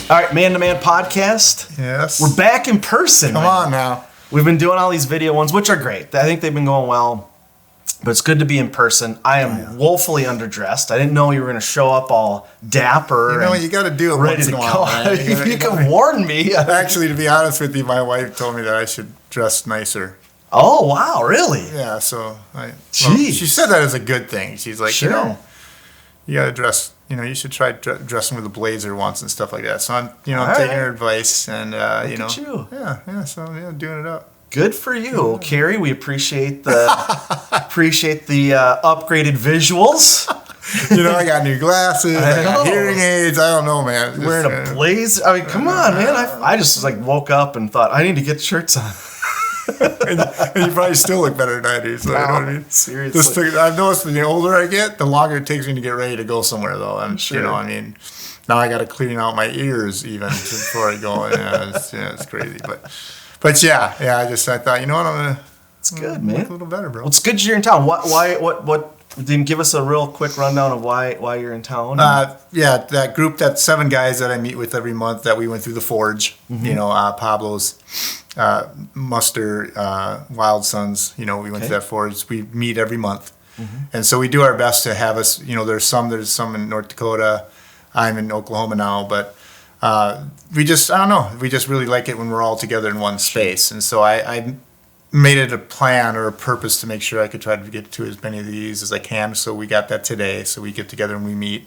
All right, Man to Man podcast. Yes. We're back in person. Come on now. We've been doing all these video ones, which are great. I think they've been going well, but it's good to be in person. I am woefully underdressed. I didn't know you were going to show up all dapper. You know, you got to do it ready once to in a go. while. Right? If you can warn me. Actually, to be honest with you, my wife told me that I should dress nicer. Oh, wow, really? Yeah, so Jeez. she said that as a good thing. She's like, Sure. you know, you got to dress, you should try dressing with a blazer once and stuff like that. So I'm, I'm taking her advice and, Look at you. Yeah, doing it up. Good for you, Carrie. We appreciate the upgraded visuals. I got new glasses. I got hearing aids. I don't know, man. Wearing a blazer. I mean, come on, man. I just woke up and thought I need to get shirts on. and you probably still look better than I do. So you know what I mean? Seriously. I've noticed the older I get, the longer it takes me to get ready to go somewhere, though. I'm sure. now I got to clean out my ears even before I go. It's crazy, but yeah. I thought, you know what, I'm gonna. It's good, man. Look a little better, bro. Well, it's good you're in town. What? Then give us a real quick rundown of why you're in town. That group, that 7 guys that I meet with every month, that we went through the Forge. Mm-hmm. Pablo's. Muster, Wild Sons, we went to that Forge. We meet every month. Mm-hmm. And so we do our best to have us, there's some in North Dakota. I'm in Oklahoma now, but we just really like it when we're all together in one space. And so I made it a plan or a purpose to make sure I could try to get to as many of these as I can. So we got that today. So we get together and we meet,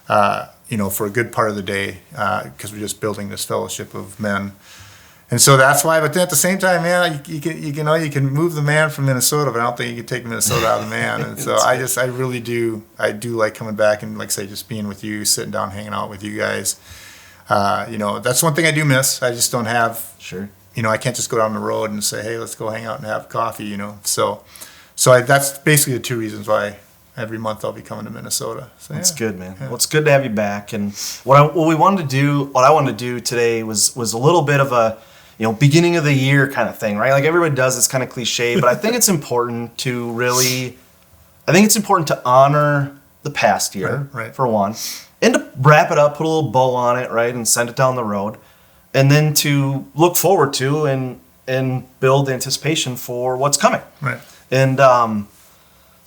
for a good part of the day because we're just building this fellowship of men. And so that's why, but then at the same time, man, you can move the man from Minnesota, but I don't think you can take Minnesota out of the man. And so I really do like coming back and, like I say, just being with you, sitting down, hanging out with you guys. That's one thing I do miss. I just don't have, I can't just go down the road and say, hey, let's go hang out and have coffee, So that's basically the 2 reasons why every month I'll be coming to Minnesota. So, that's good, man. Yeah. Well, it's good to have you back. And what I wanted to do today was a little bit of a, beginning of the year kind of thing, right? Like everybody does, it's kind of cliche, but I think it's important to honor the past year, right. For one, and to wrap it up, put a little bow on it, right? And send it down the road. And then to look forward to and build anticipation for what's coming. Right. And so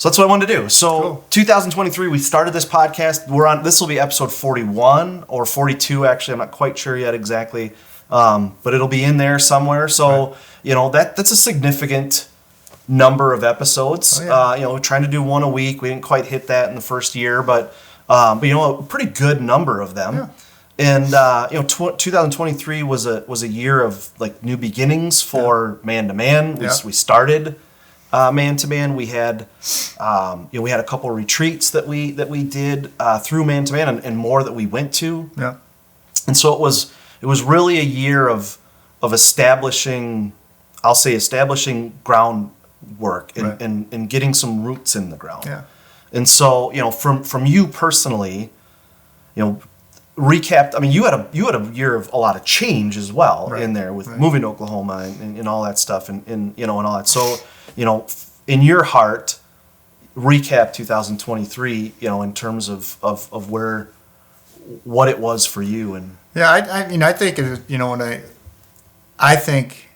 that's what I wanted to do. So cool. 2023, we started this podcast. This will be episode 41 or 42, actually. I'm not quite sure yet exactly. But it'll be in there somewhere. So, right. That's a significant number of episodes. Oh, yeah. Trying to do one a week. We didn't quite hit that in the first year, but a pretty good number of them. Yeah. And 2023 was a year of new beginnings for Man to Man. We started Man to Man. We had we had a couple of retreats that we did through Man to Man, and more that we went to. Yeah. And so it was really a year of establishing groundwork and, right. and getting some roots in the ground. Yeah. And so, from you personally, recapped, I mean, you had a year of a lot of change as well, right. in there with right. moving to Oklahoma and all that stuff and all that. So, in your heart, recap 2023, in terms of what it was for you. And yeah, I think I think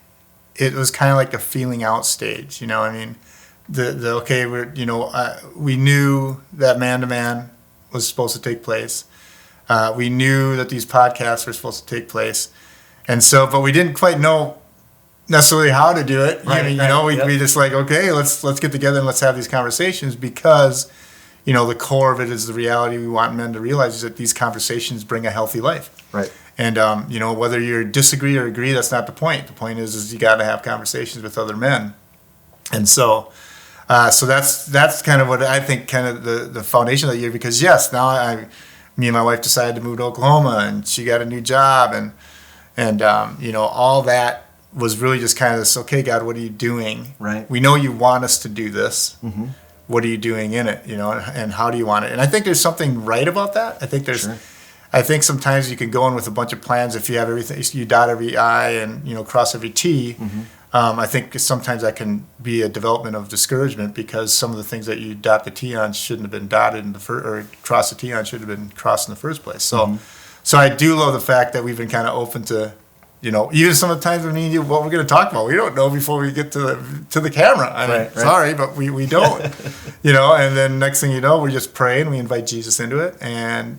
it was kind of like a feeling out stage. We knew that Man to Man was supposed to take place. We knew that these podcasts were supposed to take place, and so, but we didn't quite know necessarily how to do it. Right, we just okay, let's get together and let's have these conversations because. The core of it is the reality we want men to realize is that these conversations bring a healthy life. Right. And, whether you disagree or agree, that's not the point. The point is you got to have conversations with other men. And so that's kind of what I think kind of the foundation of the year, because yes, now me and my wife decided to move to Oklahoma and she got a new job and all that was really just kind of this, okay, God, what are you doing? Right. We know you want us to do this. Mm-hmm. What are you doing in it, and how do you want it? And I think there's something right about that. I think Sure. I think sometimes you can go in with a bunch of plans if you have everything, you dot every I and cross every T. Mm-hmm. I think sometimes that can be a development of discouragement because some of the things that you dot the T on shouldn't have been dotted or cross the T on should have been crossed in the first place. So, mm-hmm. So I do love the fact that we've been kind of open to, even some of the times when me and you, what we're going to talk about, we don't know before we get to the camera. I mean, sorry, but we don't, and then next thing you know, we just pray and we invite Jesus into it. And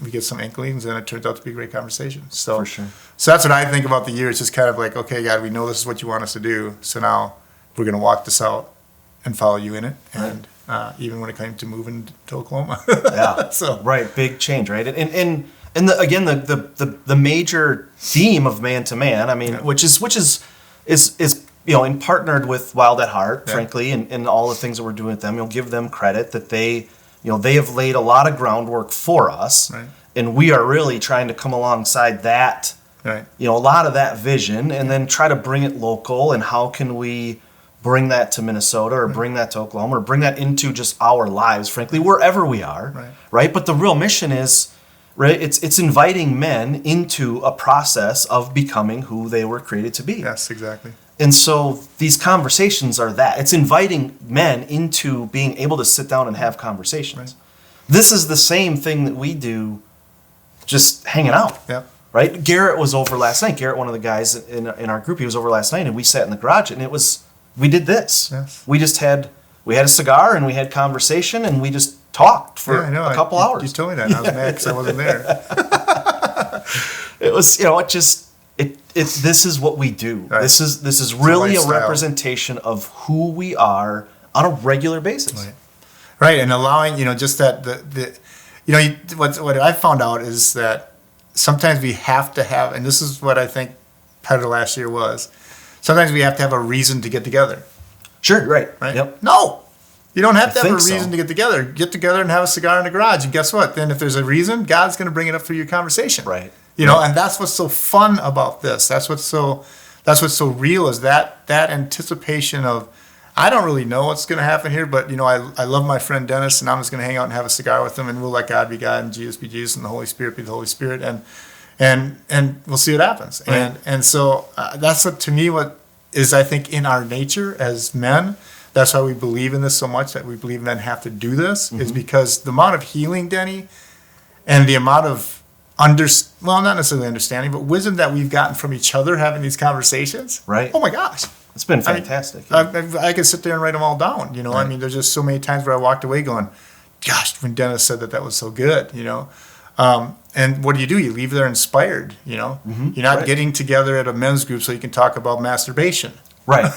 we get some inklings and it turns out to be a great conversation. So, for sure. So that's what I think about the year. It's just kind of like, okay, God, we know this is what you want us to do. So now we're going to walk this out and follow you in it. And even when it came to moving to Oklahoma. Yeah. So big change, right? And the major theme of Man to Man, I mean, which is in partnered with Wild at Heart, frankly, and all the things that we're doing with them. You'll give them credit that they have laid a lot of groundwork for us, and we are really trying to come alongside that, a lot of that vision, and then try to bring it local. And how can we bring that to Minnesota or bring that to Oklahoma or bring that into just our lives, frankly, wherever we are, right? But the real mission is, right, it's inviting men into a process of becoming who they were created to be. Yes, exactly. And so these conversations are that. It's inviting men into being able to sit down and have conversations. Right. This is the same thing that we do just hanging out. Yeah. Right? Garrett was over last night. Garrett, one of the guys in our group, he was over last night, and we sat in the garage, and we did this. Yes. We had a cigar, and we had conversation, and we just talked for a couple hours. You told me that, and I was mad because I wasn't there. It was, this is what we do. Right. This is really a representation of who we are on a regular basis. Right, and allowing, just that what I found out is that sometimes we have to have, and this is what I think part of last year was, sometimes we have to have a reason to get together. Sure, right. Yep. No, you don't have to have a reason to get together. Get together and have a cigar in the garage, and guess what? Then if there's a reason, God's going to bring it up through your conversation. Right. And that's what's so fun about this. That's what's so real is that anticipation of, I don't really know what's going to happen here, but I love my friend Dennis, and I'm just going to hang out and have a cigar with him, and we'll let God be God and Jesus be Jesus and the Holy Spirit be the Holy Spirit, and we'll see what happens. Right. And so that's to me what is, I think, in our nature as men. That's why we believe in this so much, that we believe men have to do this, is because the amount of healing, Denny, and the amount of not necessarily understanding, but wisdom that we've gotten from each other having these conversations. Right. Oh my gosh. It's been fantastic. I could sit there and write them all down. Right. I mean, there's just so many times where I walked away going, gosh, when Dennis said that was so good, And what do? You leave there inspired, Mm-hmm. You're not getting together at a men's group so you can talk about masturbation. Right.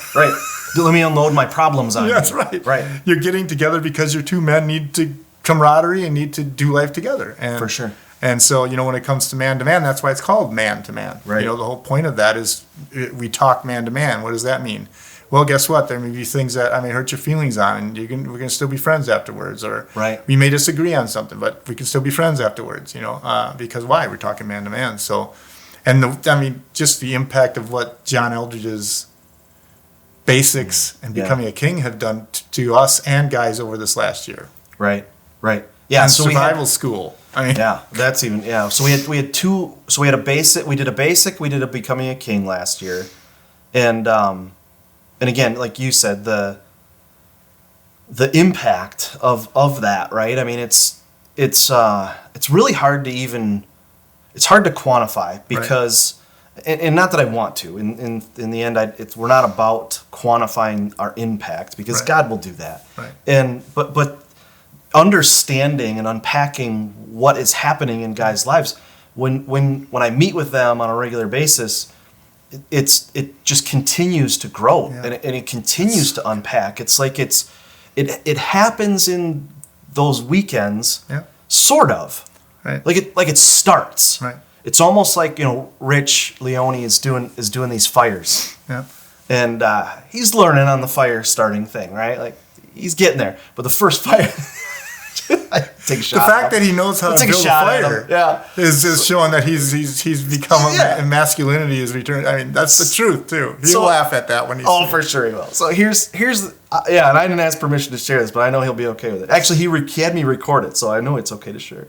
Let me unload my problems on you. That's right. Right. You're getting together because your two men need to camaraderie and need to do life together. And, for sure. And so, when it comes to man, that's why it's called Man to Man. Right. The whole point of that is we talk man to man. What does that mean? Well, guess what? There may be things that I may hurt your feelings on, and we're going to still be friends afterwards. Or we may disagree on something, but we can still be friends afterwards, because why? We're talking man to man. So, just the impact of what John Eldridge's basics and becoming a king have done to us and guys over this last year. Right. Yeah. And so survival school. That's even. So we had two. So we had a basic. We did a becoming a king last year, and again, like you said, the impact of that, right? I mean, it's really hard to even. It's hard to quantify because, and not that I want to. In the end, we're not about quantifying our impact because God will do that. Right. But understanding and unpacking what is happening in guys' lives, when I meet with them on a regular basis, it just continues to grow and it continues to unpack. It's like it happens in those weekends, sort of. Right. Like it starts. Right. It's almost like Rich Leone is doing these fires. Yeah. And he's learning on the fire starting thing, right? Like he's getting there, but the first fire. Take a shot. The fact that he knows how to build a fire is showing that he's become masculinity is returned. I mean, that's the truth too. He'll laugh at that when he's. Oh, for sure he will. So here's and I didn't ask permission to share this, but I know he'll be okay with it. Actually, he had me record it, so I know it's okay to share.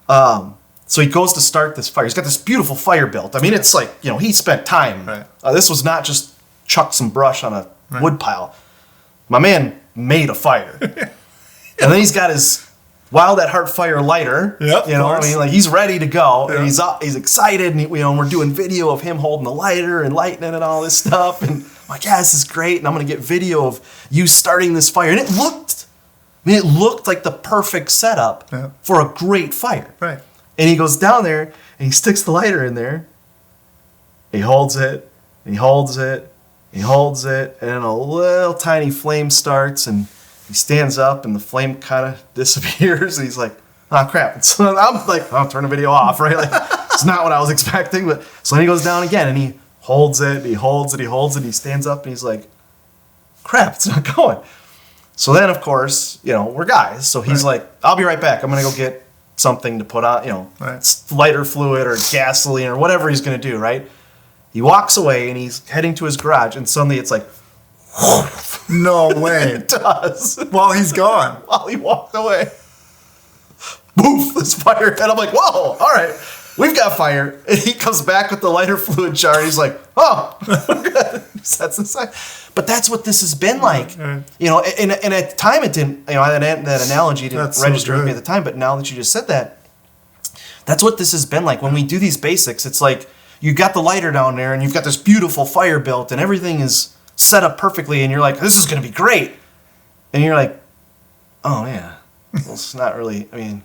So he goes to start this fire. He's got this beautiful fire built. I mean, it's like he spent time. Right. This was not just chuck some brush on a wood pile. My man made a fire, and then he's got his Wild at Heart Fire lighter. Yep, You know, I course. mean, like he's ready to go, Yeah. and he's excited, and and we're doing video of him holding the lighter and lighting it and all this stuff, and I'm like, yeah, this is great, and I'm gonna get video of you starting this fire, and it looked like the perfect setup Yeah. for a great fire. Right. And he goes down there and he sticks the lighter in there. He holds it, and he holds it, and he holds it, and then a little tiny flame starts, and he stands up, and the flame kind of disappears, and he's like, "Oh crap!" And so I'm like, "I'll turn the video off," right? Like it's not what I was expecting, but so then he goes down again, and he holds it, he holds it, he holds it, and he stands up, and he's like, "Crap! It's not going." So then, of course, we're guys, so he's like, "I'll be right back. I'm gonna go get something to put on, Right. lighter fluid or gasoline or whatever he's gonna do." Right? He walks away, and he's heading to his garage, and suddenly it's like, No way. it does. While he's gone. While he walked away. Boof, this fire. And I'm like, whoa, all right, we've got fire. And he comes back with the lighter fluid jar, and he's like, oh, we're good. Sets aside. But that's what this has been like. Right. And at the time it didn't, that analogy didn't That's so register with me good. at the time, but now that you just said that, that's what this has been like. When we do these basics, it's like you got the lighter down there, and you've got this beautiful fire built, and everything is set up perfectly, and you're like, this is going to be great. And you're like, oh, yeah. Well, it's not really, it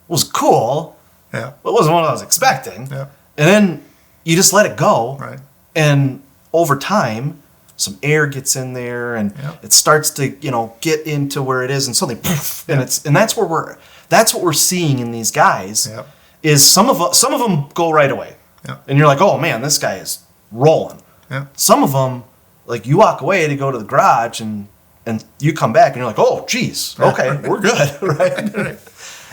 was cool, Yeah. but it wasn't what I was expecting. Yeah. And then you just let it go. Right. And over time, some air gets in there, and Yep. it starts to, get into where it is, and suddenly, poof, and that's what we're seeing in these guys. Yep. Is some of them go right away, Yep. and you're like, oh man, this guy is rolling. Yeah. Some of them, like you walk away to go to the garage, and you come back, and you're like, oh geez, okay, we're good, right?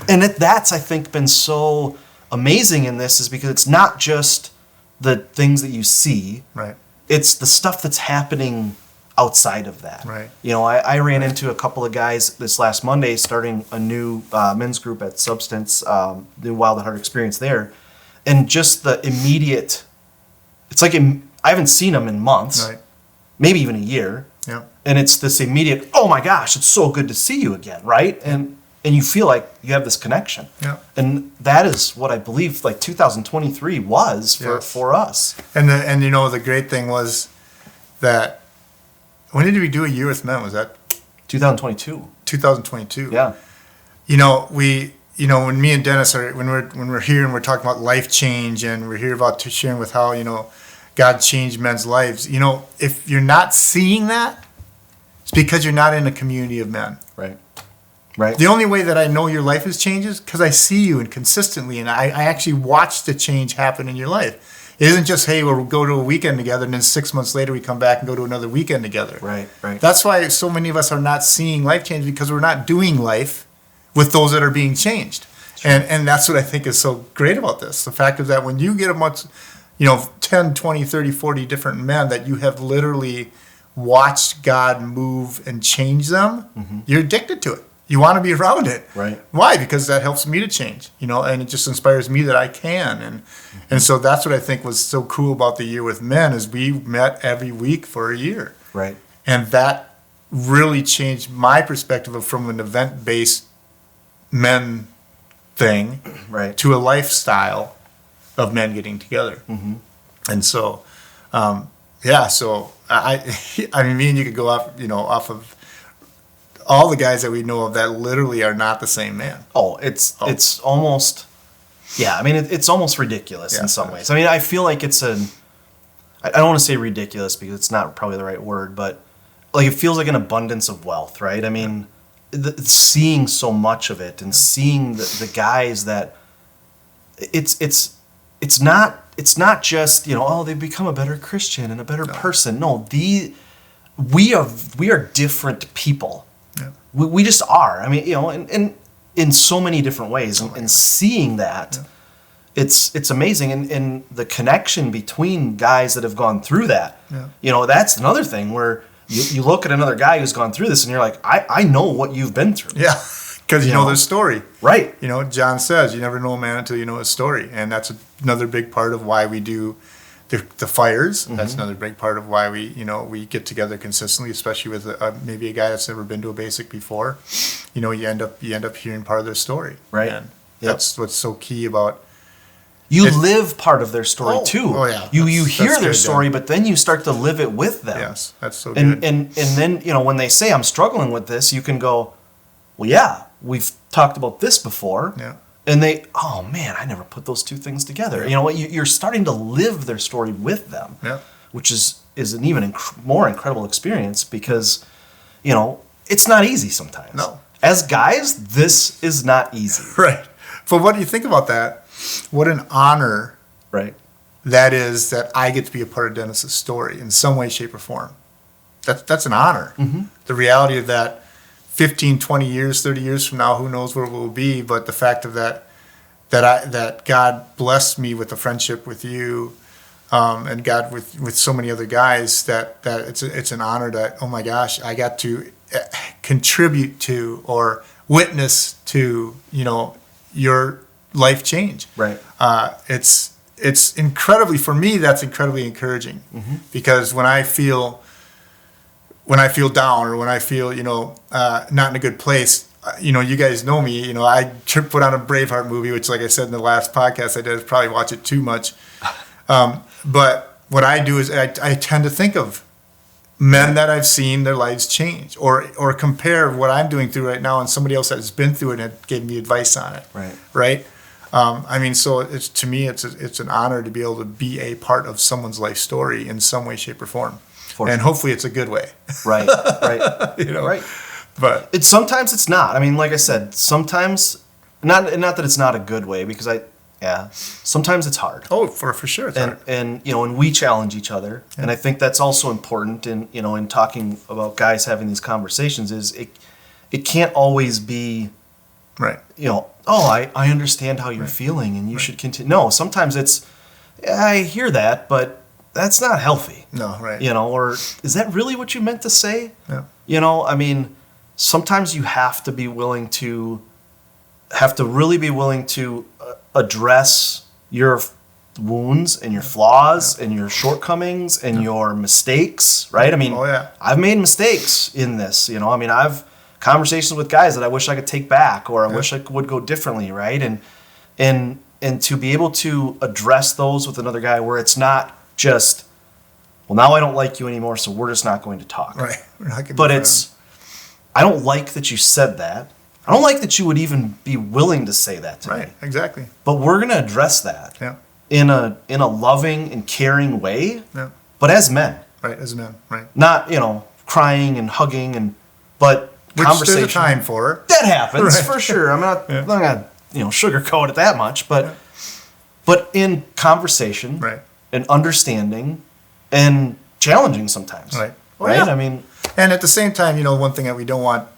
And that's I think been so amazing in this is because it's not just the things that you see. Right. It's the stuff that's happening outside of that. Right. I ran into a couple of guys this last Monday starting a new men's group at Substance, the Wild at Heart experience there. And just the immediate, it's like I haven't seen them in months, Right. maybe even a year. Yeah. And it's this immediate, oh my gosh, it's so good to see you again, right? And you feel like you have this connection. Yeah. And that is what I believe like 2023 was Yes. for us. And the great thing was that when did we do a year with men? Was that 2022. 2022? Yeah. When me and Dennis when we're here and we're talking about life change and we're here about sharing with how God changed men's lives. If you're not seeing that, it's because you're not in a community of men. Right. Right. The only way that I know your life has changed is because I see you and consistently, and I actually watch the change happen in your life. It isn't just, hey, we'll go to a weekend together, and then 6 months later we come back and go to another weekend together. Right. Right. That's why so many of us are not seeing life change, because we're not doing life with those that are being changed. And that's what I think is so great about this. The fact is that when you get a bunch, 10, 20, 30, 40 different men that you have literally watched God move and change them, you're addicted to it. You want to be around it. Right. Why? Because that helps me to change, and it just inspires me that I can. And so that's what I think was so cool about the Year with Men is we met every week for a year. Right. And that really changed my perspective from an event-based men thing Right. to a lifestyle of men getting together. And so, so I mean, me and you could go off of all the guys that we know of that literally are not the same man. Oh, it's almost, yeah. I mean, it's almost ridiculous in some ways. I mean, I feel like I don't want to say ridiculous because it's not probably the right word, but like it feels like an abundance of wealth, right? I mean, seeing so much of it and seeing the guys that it's not just they've become a better Christian and a better person. No, we are different people. Yeah. We just are. I mean, and in so many different ways, and seeing that, it's amazing, and the connection between guys that have gone through that. Yeah. That's another thing where you look at another guy who's gone through this, and you're like, I know what you've been through. Yeah, because you know their story. Right. John says you never know a man until you know his story, and that's another big part of why we do the fires. That's another big part of why we get together consistently, especially with maybe a guy that's never been to a basic before. You end up hearing part of their story. Right. And that's what's so key about. You live part of their story too. Oh yeah. You hear their good, story, but then you start to live it with them. Yes, that's so good. And then when they say I'm struggling with this, you can go, well, yeah, we've talked about this before. Yeah. And they, oh man, I never put those two things together. You know what? You're starting to live their story with them, which is an even more incredible experience because, it's not easy sometimes. No. As guys, this is not easy. Right. But what do you think about that? What an honor that is that I get to be a part of Dennis's story in some way, shape, or form. That's an honor. Mm-hmm. The reality of that 15, 20 years, 30 years from now, who knows where we'll be, but the fact of that God blessed me with a friendship with you, and God with so many other guys that it's an honor that, oh my gosh, I got to contribute to or witness to, your life change. Right. It's incredibly, for me, that's incredibly encouraging, because when I feel down or when I feel, not in a good place, you guys know me, I put on a Braveheart movie, which, like I said in the last podcast I did, is probably watch it too much. But what I do is I tend to think of men that I've seen their lives change, or compare what I'm doing through right now and somebody else that's been through it and gave me advice on it. Right. So to me, it's an honor to be able to be a part of someone's life story in some way, shape, or form. And hopefully it's a good way. Right. Right. But sometimes it's not. I mean, like I said, sometimes not that it's not a good way, because sometimes it's hard. Oh, for sure it's hard. And we challenge each other. Yeah. And I think that's also important in talking about guys having these conversations is it can't always be right. I understand how you're feeling and you should continue. No, sometimes it's I hear that, but that's not healthy. No, right. Or is that really what you meant to say? Yeah. I mean, sometimes you have to really be willing to address your wounds and your flaws and your shortcomings and your mistakes, right? I mean, I've made mistakes in this, I mean, I've conversations with guys that I wish I could take back or I wish I would go differently, right? And to be able to address those with another guy where it's not just, well, now I don't like you anymore, so we're just not going to talk. Right. We're not but it's, I don't like that you said that. I don't like that you would even be willing to say that to me. Right, exactly. But we're going to address that in a loving and caring way, but as men. Right, as men, right. Not, crying and hugging, but which conversation. There's a time for. That happens, for sure. I'm not going to, sugarcoat it that much, but in conversation and understanding and challenging sometimes. Right. Right? Yeah. I mean. And at the same time, one thing that we don't want,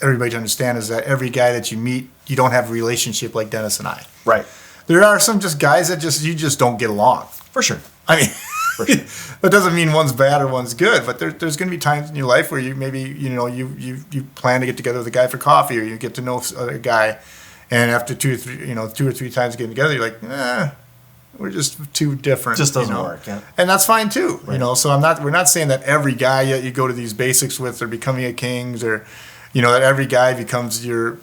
everybody to understand is that every guy that you meet, you don't have a relationship like Dennis and I. Right. There are some just guys that you just don't get along. For sure. I mean, that doesn't mean one's bad or one's good, but there's going to be times in your life where you maybe, you plan to get together with a guy for coffee, or you get to know a guy, and after two or three times getting together, you're like, we're just too different. Just doesn't work, yeah. And that's fine too, So we're not saying that every guy that you go to these basics with or becoming a Kings or, that every guy becomes your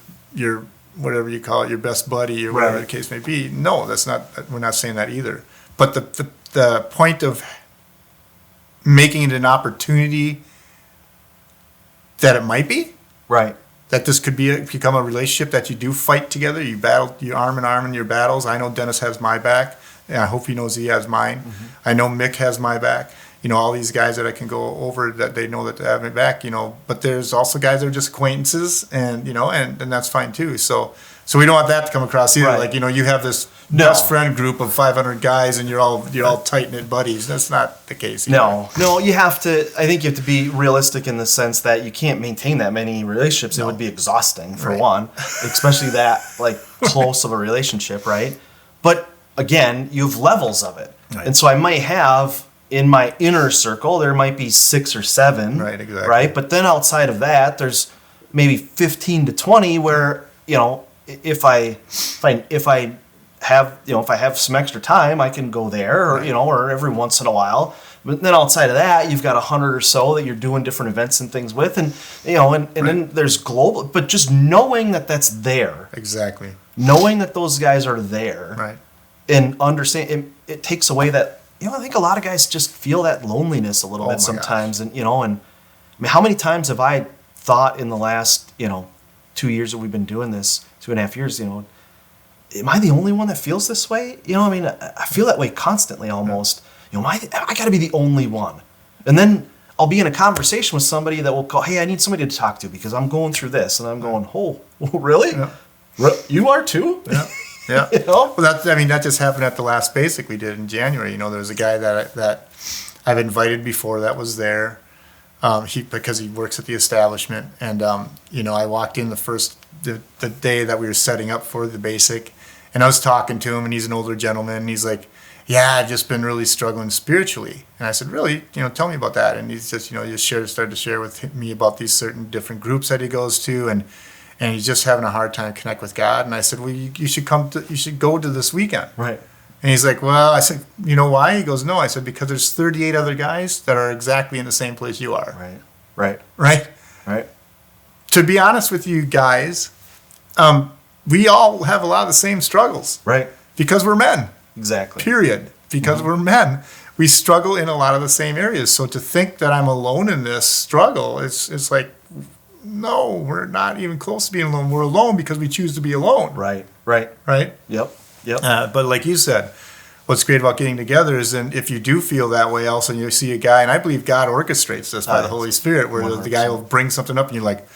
whatever you call it, your best buddy or whatever the case may be. No, that's not. We're not saying that either. But the point of making it an opportunity that it might be, right? That this could become a relationship that you do fight together. You battle, you arm in arm in your battles. I know Dennis has my back, and I hope he knows he has mine. Mm-hmm. I know Mick has my back. All these guys that I can go over that they know that they have my back. But there's also guys that are just acquaintances, and and that's fine too. So we don't want that to come across either. Right. Like you have this best friend group of 500 guys, and you're all tight knit buddies. That's not the case either. No, you have to. I think you have to be realistic in the sense that you can't maintain that many relationships. No. It would be exhausting for one, especially that close of a relationship, right? But again, you have levels of it, and so I might have. In my inner circle, there might be 6 or 7. Right, exactly. Right? But then outside of that, there's maybe 15 to 20 where, if I have, if I have some extra time, I can go there, or, or every once in a while. But then outside of that, you've got 100 or so that you're doing different events and things with. And, and then there's global, but just knowing that that's there. Exactly. Knowing that those guys are there. Right. And understand, it takes away that, I think a lot of guys just feel that loneliness a little bit sometimes. Gosh. And, how many times have I thought in the last, 2 years that we've been doing this, 2.5 years, am I the only one that feels this way? I feel that way constantly almost. I got to be the only one. And then I'll be in a conversation with somebody that will call, hey, I need somebody to talk to because I'm going through this. And I'm going, oh, really? Yeah. You are too? Yeah. Yeah. Well, that just happened at the last Basic we did in January. There was a guy that I've invited before that was there. Because he works at the establishment, and I walked in the day that we were setting up for the Basic, and I was talking to him, and he's an older gentleman, and he's like, "Yeah, I've just been really struggling spiritually." And I said, "Really? Tell me about that." And he's just started to share with me about these certain different groups that he goes to, and he's just having a hard time connect with God. And I said, "Well, you should go to this weekend." Right. And he's like, well, I said, you know why? He goes, no. I said, because there's 38 other guys that are exactly in the same place you are. Right. To be honest with you guys, we all have a lot of the same struggles. Right. Because we're men. Exactly. Period. Because we're men. We struggle in a lot of the same areas. So to think that I'm alone in this struggle, it's like, no, we're not even close to being alone. We're alone because we choose to be alone. Right. Yep. But like you said, what's great about getting together is, and if you do feel that way, also you see a guy, and I believe God orchestrates this by the Holy Spirit, where 100%. The guy will bring something up, and you're like,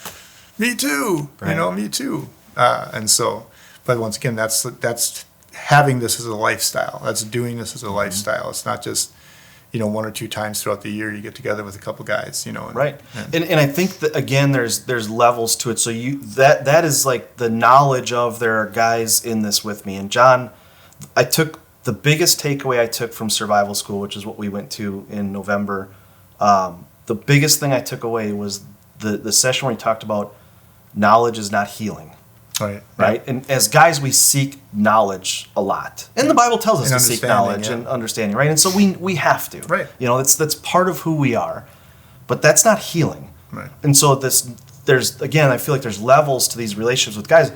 "Me too," me too. And so, but once again, that's having this as a lifestyle. That's doing this as a lifestyle. It's not just 1 or 2 times throughout the year you get together with a couple guys. And I think that again, there's levels to it. So that is like the knowledge of there are guys in this with me. And John, I took the biggest takeaway I took from survival school, which is what we went to in November. The biggest thing I took away was the session where he talked about knowledge is not healing. Right. And as guys, we seek knowledge a lot, and the Bible tells us to seek knowledge and understanding, right? And so we have to, right? That's part of who we are, but that's not healing, right? And so there's again, I feel like there's levels to these relationships with guys.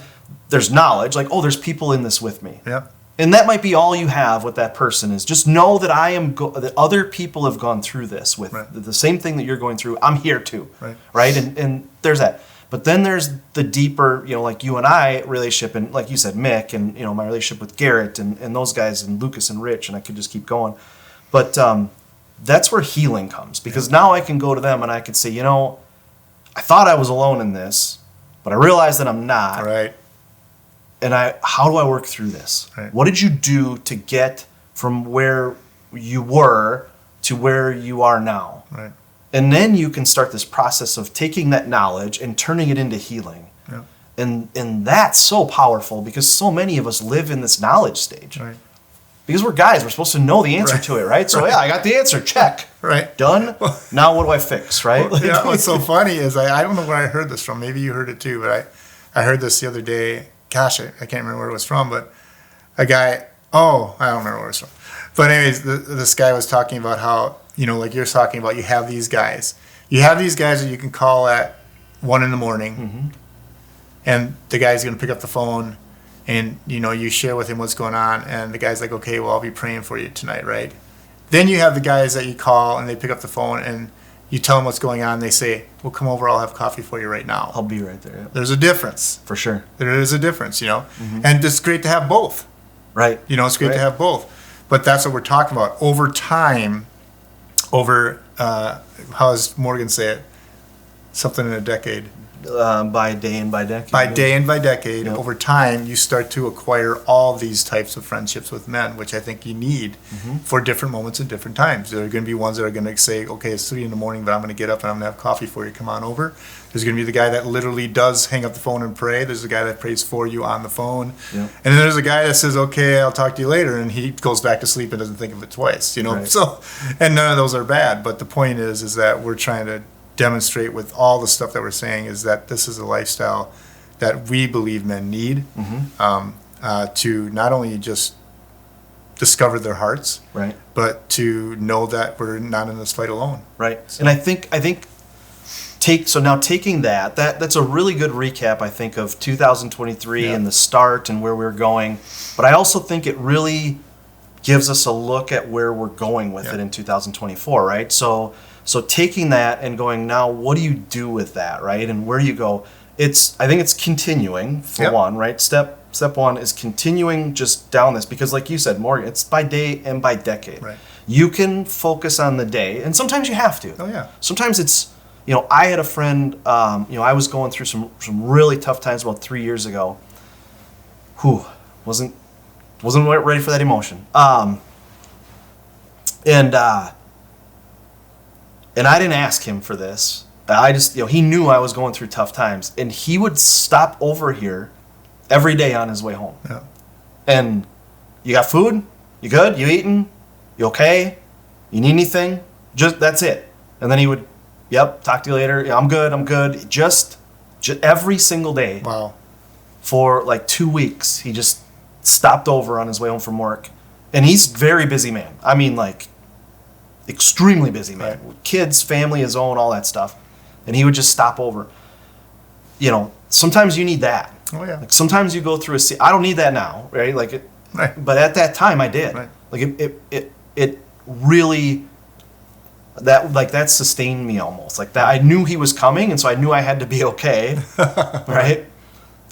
There's knowledge, like, oh, there's people in this with me, yeah, and that might be all you have with that person is just know that that other people have gone through this with the same thing that you're going through. I'm here too, right? And there's that. But then there's the deeper, like you and I relationship, and like you said, Mick, and my relationship with Garrett and those guys, and Lucas and Rich, and I could just keep going. But that's where healing comes, because now I can go to them and I can say, I thought I was alone in this, but I realized that I'm not. Right. And how do I work through this? Right. What did you do to get from where you were to where you are now? Right. And then you can start this process of taking that knowledge and turning it into healing. Yeah. And that's so powerful, because so many of us live in this knowledge stage. Right. Because we're guys, we're supposed to know the answer to it, right? So I got the answer, check. Right. Done. Now what do I fix, right? Well, what's so funny is I don't know where I heard this from. Maybe you heard it too, but I heard this the other day. Gosh, I can't remember where it was from, but a guy, I don't remember where it was from. But anyways, this guy was talking about how, like you're talking about, you have these guys. You have these guys that you can call at 1 a.m, and the guy's going to pick up the phone, and, you share with him what's going on, and the guy's like, okay, well, I'll be praying for you tonight, right? Then you have the guys that you call, and they pick up the phone, and you tell them what's going on, and they say, well, come over, I'll have coffee for you right now. I'll be right there. Yeah. There's a difference. For sure. There is a difference, and it's great to have both. Right. It's great to have both. But that's what we're talking about. Over time, how does Morgan say it? Something in a decade. By day and by decade. By day and by decade, over time, you start to acquire all these types of friendships with men, which I think you need for different moments and different times. There are going to be ones that are going to say, okay, it's 3 a.m, but I'm going to get up and I'm going to have coffee for you. Come on over. There's going to be the guy that literally does hang up the phone and pray. There's the guy that prays for you on the phone. Yeah. And then there's a guy that says, okay, I'll talk to you later. And he goes back to sleep and doesn't think of it twice, Right. So, and none of those are bad. But the point is that we're trying to demonstrate with all the stuff that we're saying is that this is a lifestyle that we believe men need. to not only just discover their hearts, right, but to know that we're not in this fight alone. Right. So. And I think taking that's a really good recap, I think, of 2023 and the start and where we're going. But I also think it really gives us a look at where we're going with it in 2024, right? So taking that and going, now what do you do with that, right? And where do you go? I think it's continuing for one, right? Step one is continuing just down this, because like you said, Morgan, it's by day and by decade. Right. You can focus on the day, and sometimes you have to. Oh yeah. Sometimes it's, I had a friend, I was going through some really tough times about 3 years ago. Wasn't ready for that emotion. And I didn't ask him for this. I just, he knew I was going through tough times, and he would stop over here every day on his way home. Yeah. And you got food? You good? You eating? You okay? You need anything? Just that's it. And then he would, talk to you later. Yeah, I'm good. Just every single day. Wow. For like 2 weeks, he just stopped over on his way home from work. And he's a very busy man. I mean, like, extremely busy man. Right. Kids, family, his own, all that stuff. And he would just stop over. Sometimes you need that. Oh yeah. Like sometimes you go through I don't need that now, right? Like Right. But at that time I did. Right. Like it really that sustained me almost. Like that I knew he was coming, and so I knew I had to be okay. Right?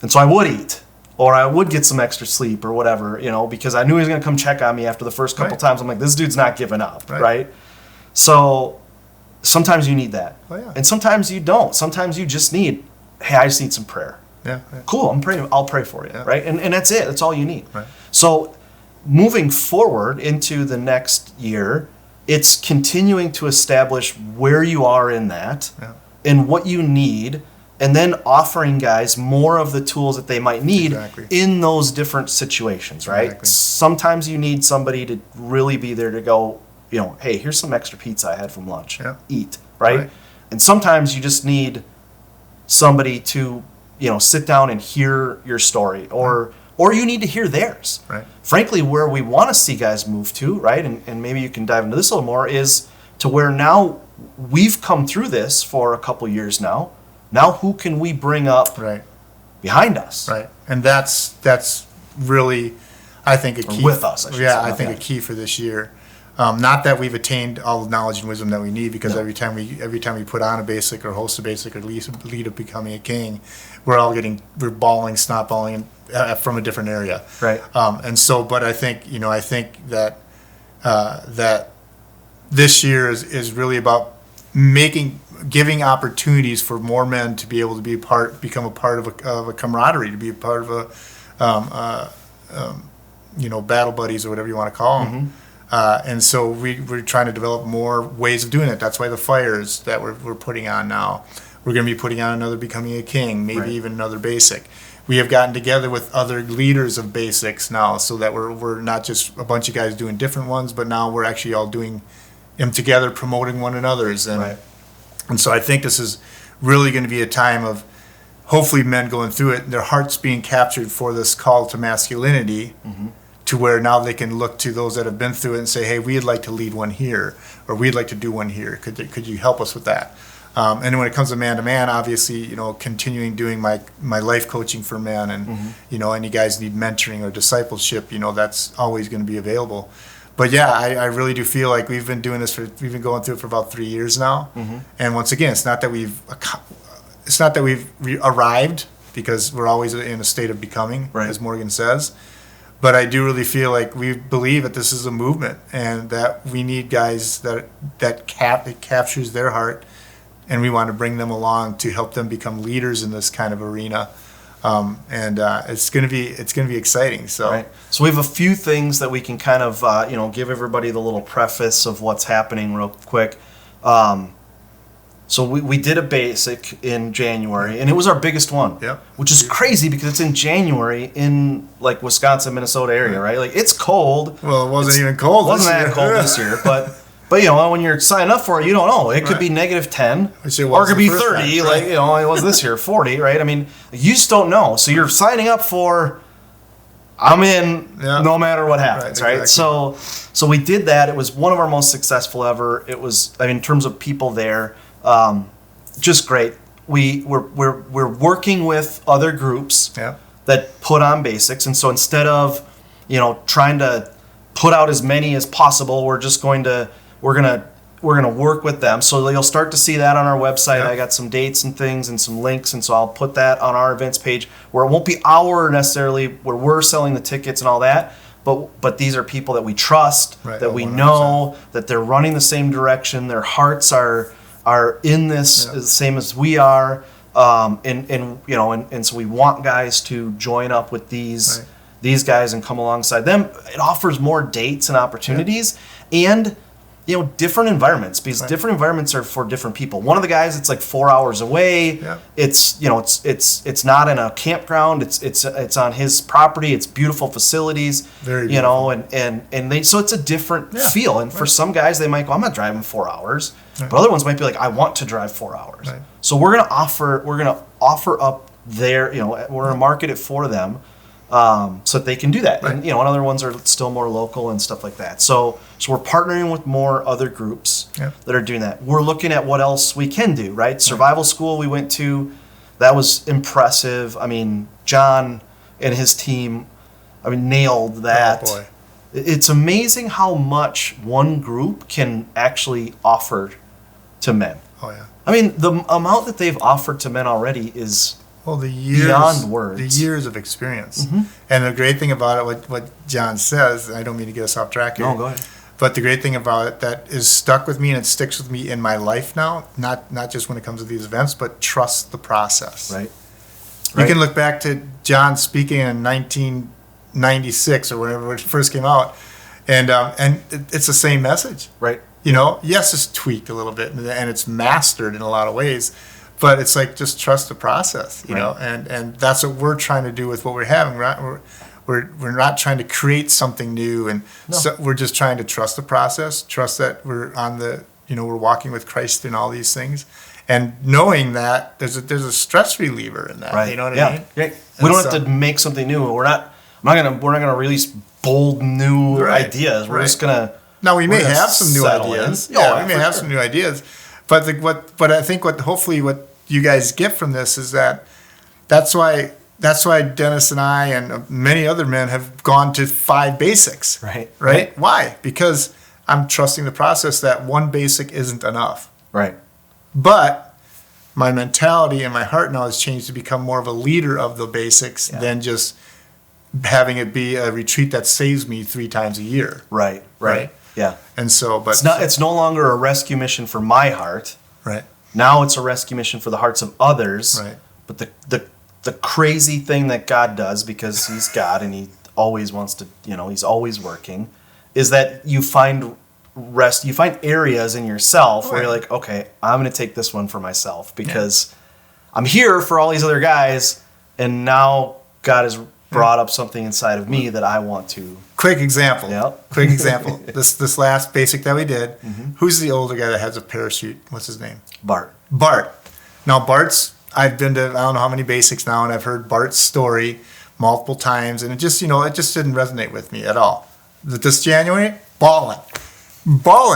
And so I would eat, or I would get some extra sleep or whatever, because I knew he was going to come check on me after the first couple times. I'm like, this dude's not giving up, right? So sometimes you need that. Oh, yeah. And sometimes you don't. Sometimes you just need, hey, I just need some prayer. Yeah. Cool, I'll pray for you, right? And that's it. That's all you need. Right. So moving forward into the next year, it's continuing to establish where you are in that and what you need, and then offering guys more of the tools that they might need in those different situations, right? Exactly. Sometimes you need somebody to really be there to go, hey, here's some extra pizza I had from lunch. Yeah. Eat, right? And sometimes you just need somebody to, sit down and hear your story, or you need to hear theirs. Right. Frankly, where we want to see guys move to, right, and maybe you can dive into this a little more, is to where now we've come through this for a couple years now. Now who can we bring up behind us? Right. And that's really, I think, a key. Or with us, I should say. I think a key for this year. Not that we've attained all the knowledge and wisdom that we need, because every time we put on a basic or host a basic or lead of becoming a king, we're bawling, snot bawling from a different area. Right. And so, but I think that that this year is really about giving opportunities for more men to be able to become a part of a camaraderie, to be a part of battle buddies or whatever you want to call them. Mm-hmm. And so we're trying to develop more ways of doing it. That's why the fires that we're putting on now. We're going to be putting on another Becoming a King, maybe even another basic. We have gotten together with other leaders of basics now, so that we're not just a bunch of guys doing different ones, but now we're actually all doing them together, promoting one another's. And so I think this is really going to be a time of hopefully men going through it, their hearts being captured for this call to masculinity, to where now they can look to those that have been through it and say, hey, we'd like to lead one here, or we'd like to do one here. Could you help us with that? And when it comes to man, obviously, continuing doing my life coaching for men, and any guys need mentoring or discipleship, that's always going to be available. But yeah, I really do feel like we've been going through it for about 3 years now. And once again, it's not that we've arrived, because we're always in a state of becoming, as Morgan says. But I do really feel like we believe that this is a movement, and that we need guys that captures their heart, and we want to bring them along to help them become leaders in this kind of arena. And it's going to be exciting. So So we have a few things that we can kind of give everybody the little preface of what's happening real quick. So we did a basic in January, and it was our biggest one. Yep. Which is crazy, because it's in January in like Wisconsin, Minnesota area, right? Like it's cold. Well, it wasn't even cold. It wasn't that cold this year, but when you're signing up for it, you don't know. It could be -10, or it could be 30. Like it was this year, 40, right? I mean, you just don't know. So you're signing up for I'm in no matter what happens, right? Exactly. So we did that. It was one of our most successful ever. It was, I mean, in terms of people there, just great. We're working with other groups that put on basics, and so instead of, you know, trying to put out as many as possible, we're gonna work with them. So you'll start to see that on our website. I got some dates and things and some links, and so I'll put that on our events page where it won't be our necessarily where we're selling the tickets and all that, but these are people that we trust, that we 100%. know that they're running the same direction, their hearts are in this the same as we are, and you know, and so we want guys to join up with these guys and come alongside them. It offers more dates and opportunities and, you know, different environments, because different environments are for different people. One of the guys, it's like 4 hours away. It's, you know, it's not in a campground. It's on his property. It's beautiful facilities. Very you know, and they, so it's a different feel. And for some guys, they might go, I'm not driving 4 hours. But other ones might be like, I want to drive 4 hours. So we're gonna offer up their, you know, we're gonna market it for them, so that they can do that. And, you know, and other ones are still more local and stuff like that. So we're partnering with more other groups that are doing that. We're looking at what else we can do, right? Survival school we went to, that was impressive. I mean, John and his team, I mean, nailed that. Oh, boy. It's amazing how much one group can actually offer to men. Oh, yeah. I mean, the amount that they've offered to men already is the years, beyond words. The years of experience. And the great thing about it, what John says, I don't mean to get us off track here. No, go ahead. But the great thing about it that is stuck with me and it sticks with me in my life now, not just when it comes to these events, but trust the process. Right. You can look back to John speaking in 1996 or whenever it first came out, and it's the same message. Right. You know, yes, it's tweaked a little bit and it's mastered in a lot of ways, but it's like just trust the process, you know, and that's what we're trying to do with what we're having. We're not trying to create something new, and so we're just trying to trust the process, trust that we're on the, you know, we're walking with Christ in all these things, and knowing that there's a stress reliever in that. Right. You know what I mean? Yeah. We don't have to make something new. We're not gonna release bold new ideas. We're just gonna. Now we may have some new ideas. Yeah, we may have some new ideas, but I think hopefully what you guys get from this is that's why Dennis and I and many other men have gone to 5 basics. Right? Why? Because I'm trusting the process that one basic isn't enough. Right. But my mentality and my heart now has changed to become more of a leader of the basics than just having it be a retreat that saves me 3 times a year. Right. Yeah. And so, but it's no longer a rescue mission for my heart. Right. Now it's a rescue mission for the hearts of others. Right. But the crazy thing that God does, because he's God and he always wants to, you know, he's always working, is that you find areas in yourself where you're like, okay, I'm going to take this one for myself because I'm here for all these other guys, and now God has brought up something inside of me that I want to. Quick example. Quick example. This last basic that we did. Who's the older guy that has a parachute? What's his name? Bart. Now I've been to I don't know how many basics now, and I've heard Bart's story multiple times, and it just didn't resonate with me at all. This January, balling,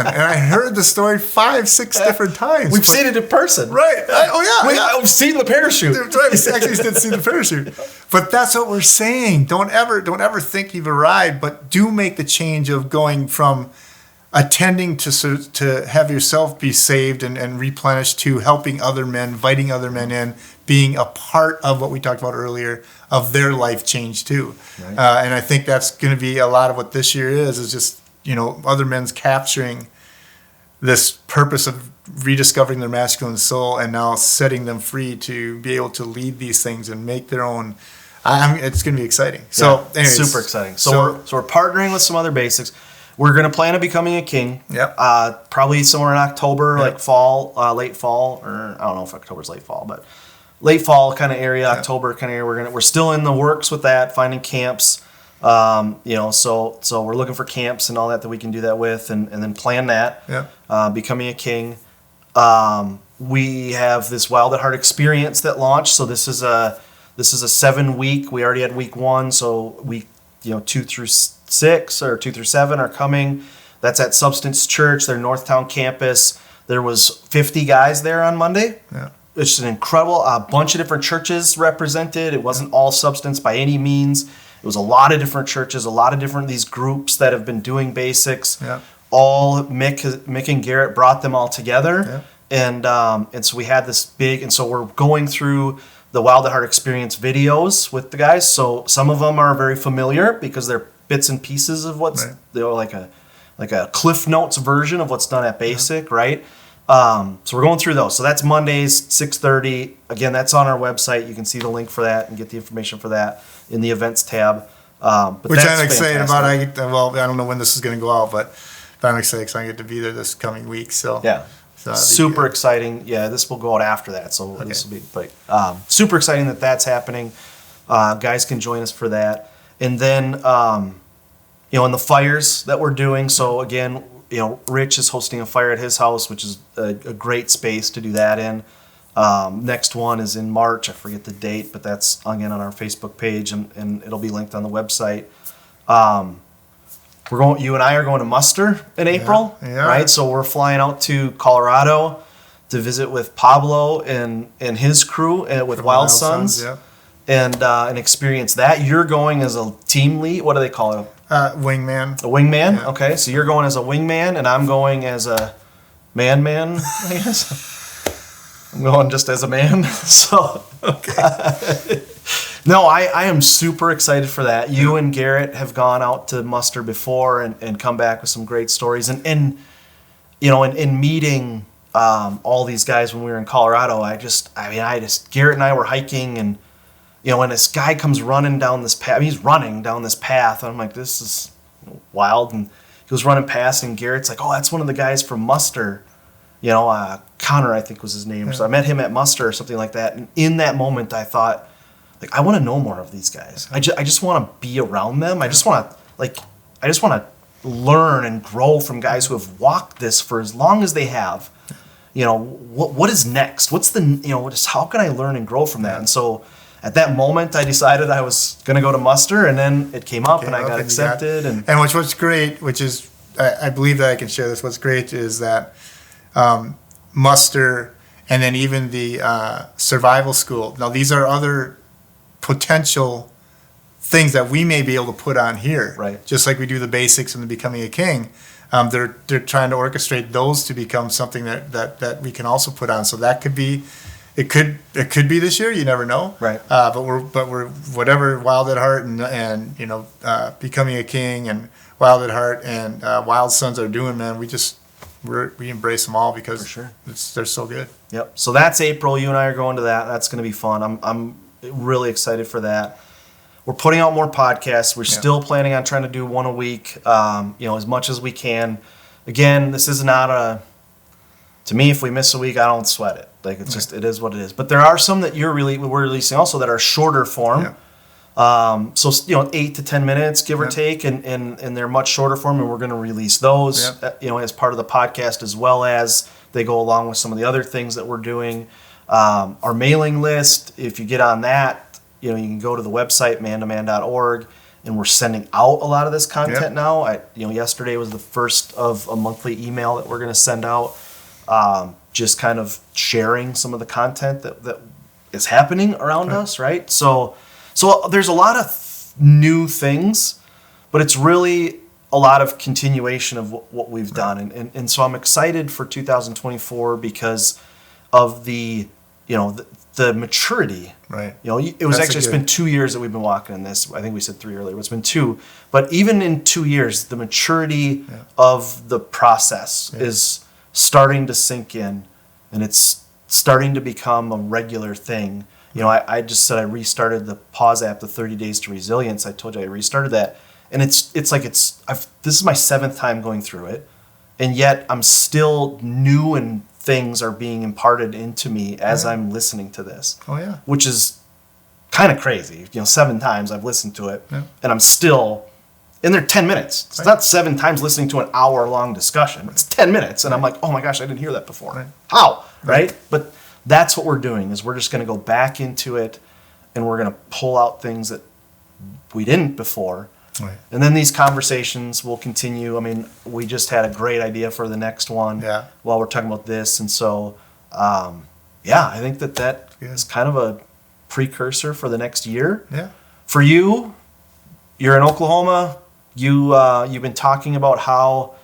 and I heard the story 5-6 different times. We've seen it in person, right? I've seen the parachute. Right, we actually did see the parachute. But that's what we're saying. Don't ever think you've arrived, but do make the change of going from attending to have yourself be saved and replenished to helping other men, inviting other men in, being a part of what we talked about earlier of their life change too. Right. And I think that's going to be a lot of what this year is just, you know, other men's capturing this purpose of rediscovering their masculine soul and now setting them free to be able to lead these things and make their own. It's going to be exciting. So, anyways, super exciting. So we're partnering with some other basics. We're going to plan on becoming a king. Yep. Probably somewhere in October, like fall, late fall, or I don't know if October's late fall, but late fall kind of area, October kind of area. We're still in the works with that, finding camps. You know, so we're looking for camps and all that we can do that with, and then plan that. Yeah. Becoming a king. We have this Wild at Heart experience that launched. So this is a 7-week. We already had week 1, so 2 through 6 or 2 through 7 are coming. That's at Substance Church, their Northtown campus. There was 50 guys there on Monday. Yeah. It's an incredible, a bunch of different churches represented. It wasn't all Substance by any means. It was a lot of different churches, a lot of different these groups that have been doing basics. Yeah. All Mick and Garrett brought them all together. Yeah. And so we had this big, and so we're going through the Wild at Heart Experience videos with the guys. So some of them are very familiar because they're bits and pieces of what's like a Cliff Notes version of what's done at Basic, right? So we're going through those. So that's Mondays, 6:30. Again, that's on our website. You can see the link for that and get the information for that in the events tab. But Which that's I'm excited fantastic. about. I don't know when this is going to go out, but I'm excited because I get to be there this coming week. So Yeah. so Super exciting. Yeah, this will go out after that. So this will be super exciting that that's happening. Guys can join us for that. And then, in the fires that we're doing. So again, Rich is hosting a fire at his house, which is a great space to do that in. Next one is in March. I forget the date, but that's again on our Facebook page, and it'll be linked on the website. You and I are going to muster in April, right? So we're flying out to Colorado to visit with Pablo and his crew with Wild Sons, and experience that. You're going as a team lead. What do they call it? Wingman. A wingman. Yeah. Okay, so you're going as a wingman, and I'm going as a man. I guess I'm going just as a man. So Okay. no, I am super excited for that. You and Garrett have gone out to muster before and come back with some great stories. And in meeting all these guys when we were in Colorado, Garrett and I were hiking, and when this guy comes running down this path, he's running down this path, and I'm like, this is wild. And he was running past, and Garrett's like, oh, that's one of the guys from Muster. Connor, I think was his name. Yeah. So I met him at Muster or something like that. And in that moment, I thought, I want to know more of these guys. I just want to be around them. I just want to learn and grow from guys who have walked this for as long as they have. What is next? What's how can I learn and grow from that? And so at that moment, I decided I was going to go to Muster, and then it came up, and I got accepted. And what's great, which is, I believe that I can share this. What's great is that Muster, and then even the survival school. Now, these are other potential things that we may be able to put on here, right? Just like we do the basics and the Becoming a King. They're trying to orchestrate those to become something that we can also put on. So that could be. It could be this year. You never know, right? But we're whatever Wild at Heart and Becoming a King and Wild at Heart and Wild Sons are doing, man. We embrace them all because for sure. They're so good. Yep. So that's April. You and I are going to that. That's going to be fun. I'm really excited for that. We're putting out more podcasts. We're still planning on trying to do one a week. As much as we can. Again, this is not to me, if we miss a week, I don't sweat it. It's just, it is what it is. But there are some that we're releasing also that are shorter form. Yeah. 8 to 10 minutes, give or take, and they're much shorter form, and we're going to release those, as part of the podcast, as well as they go along with some of the other things that we're doing. Our mailing list, if you get on that, you can go to the website, mantoman.org, and we're sending out a lot of this content now. Yesterday was the first of a monthly email that we're going to send out. Just kind of sharing some of the content that is happening around us, right? So there's a lot of new things, but it's really a lot of continuation of what we've done. And so I'm excited for 2024 because of the maturity. Right. It's been 2 years that we've been walking in this. I think we said 3 earlier, but it's been 2. But even in 2 years, the maturity of the process is starting to sink in, and it's starting to become a regular thing. I just said I restarted the Pause app, the 30 Days to Resilience. I told you I restarted that, and this is my 7th time going through it, and yet I'm still new, and things are being imparted into me as I'm listening to this. Oh yeah, which is kind of crazy. 7 times I've listened to it, and I'm still. And they're 10 minutes. It's not 7 times listening to an hour-long discussion. It's 10 minutes, and I'm like, oh my gosh, I didn't hear that before. Right. How? Right? But that's what we're doing, is we're just going to go back into it, and we're going to pull out things that we didn't before, Right. And then these conversations will continue. I mean, we just had a great idea for the next one while we're talking about this. And so, I think that is kind of a precursor for the next year. Yeah. For you, you're in Oklahoma. You've been talking about how,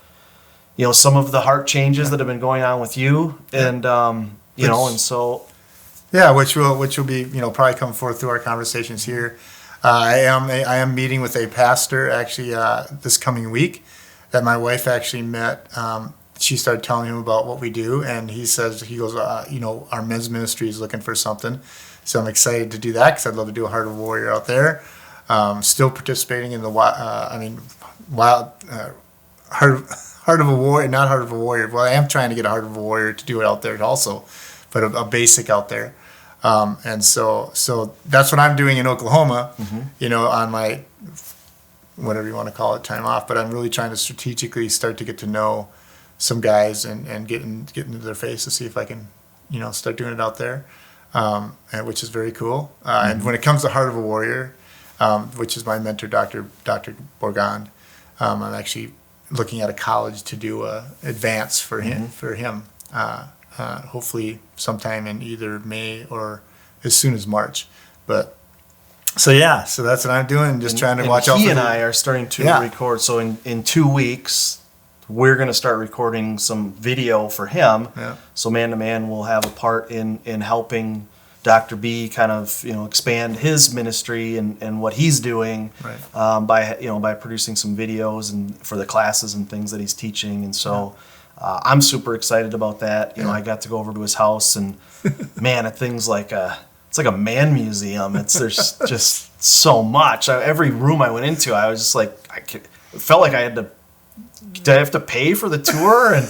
some of the heart changes that have been going on with you, and and so. Yeah, which will be probably come forth through our conversations here. I am meeting with a pastor actually this coming week that my wife actually met. She started telling him about what we do, and he goes, our men's ministry is looking for something, so I'm excited to do that because I'd love to do a Heart of a Warrior out there. Still participating in the Heart of a Warrior, not Heart of a Warrior. Well, I am trying to get a Heart of a Warrior to do it out there also, but a basic out there. And so that's what I'm doing in Oklahoma, on my, whatever you want to call it, time off. But I'm really trying to strategically start to get to know some guys and get into their face to see if I can, start doing it out there, and which is very cool. And when it comes to Heart of a Warrior, which is my mentor, Dr. Borgand, I'm actually looking at a college to do a advance for him. Hopefully sometime in either May or as soon as March. But so that's what I'm doing. Just trying to watch out. He and I are starting to record. So in 2 weeks, we're going to start recording some video for him. Yeah. So Man to Man will have a part in helping Dr. B kind of expand his ministry and what he's doing, by producing some videos and for the classes and things that he's teaching. And so. I'm super excited about that. I got to go over to his house, and man, it's like a man museum. There's just so much. Every room I went into, I was just like, it felt like did I have to pay for the tour? And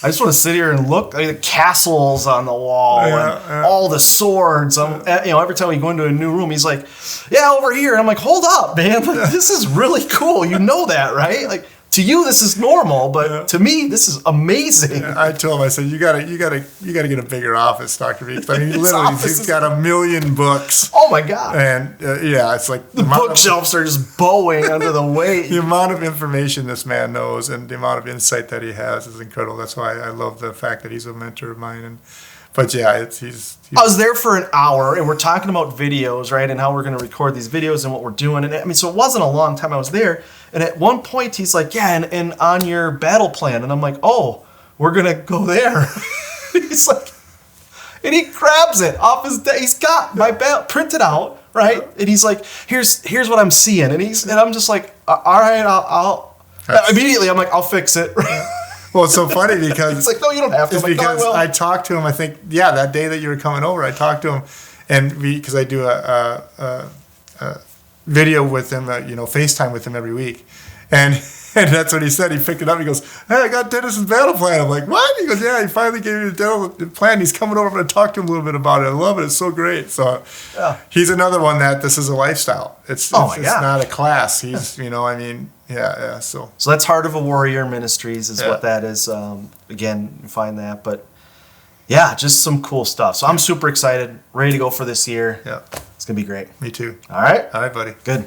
I just want to sit here and look. The castles on the wall and all the swords. Every time we go into a new room, he's like, "Yeah, over here." And I'm like, "Hold up, man! Like, this is really cool. You know that, right? Like." To you, this is normal, but to me, this is amazing. Yeah, I told him, I said, you gotta get a bigger office, Dr. B. I mean, literally, he's got 1 million books. Oh my God! And it's like the bookshelves are just bowing under the weight. The amount of information this man knows and the amount of insight that he has is incredible. That's why I love the fact that he's a mentor of mine. But he's. I was there for an hour, and we're talking about videos, right, and how we're going to record these videos and what we're doing. And so it wasn't a long time I was there. And at one point, he's like, "Yeah, and on your battle plan," and I'm like, "Oh, we're gonna go there." He's like, and he grabs it off his desk. He's got my battle printed out, right? And he's like, "Here's what I'm seeing," and I'm just like, "All right, I'll." Immediately, I'm like, "I'll fix it." Well, it's so funny because it's like, no, you don't have to. It's because I talked to him. I think, that day that you were coming over, I talked to him, and because I do a video with him, FaceTime with him every week, and that's what he said. He picked it up. He goes, "Hey, I got Dennis's battle plan." I'm like, "What?" He goes, "Yeah, he finally gave me the battle plan. He's coming over. I'm going to talk to him a little bit about it. I love it. It's so great." So he's another one that this is a lifestyle. It's not a class. He's, So that's Heart of a Warrior Ministries is what that is. Again, you find that. But just some cool stuff. So I'm super excited, ready to go for this year. Yeah. It's going to be great. Me too. All right. All right, buddy. Good.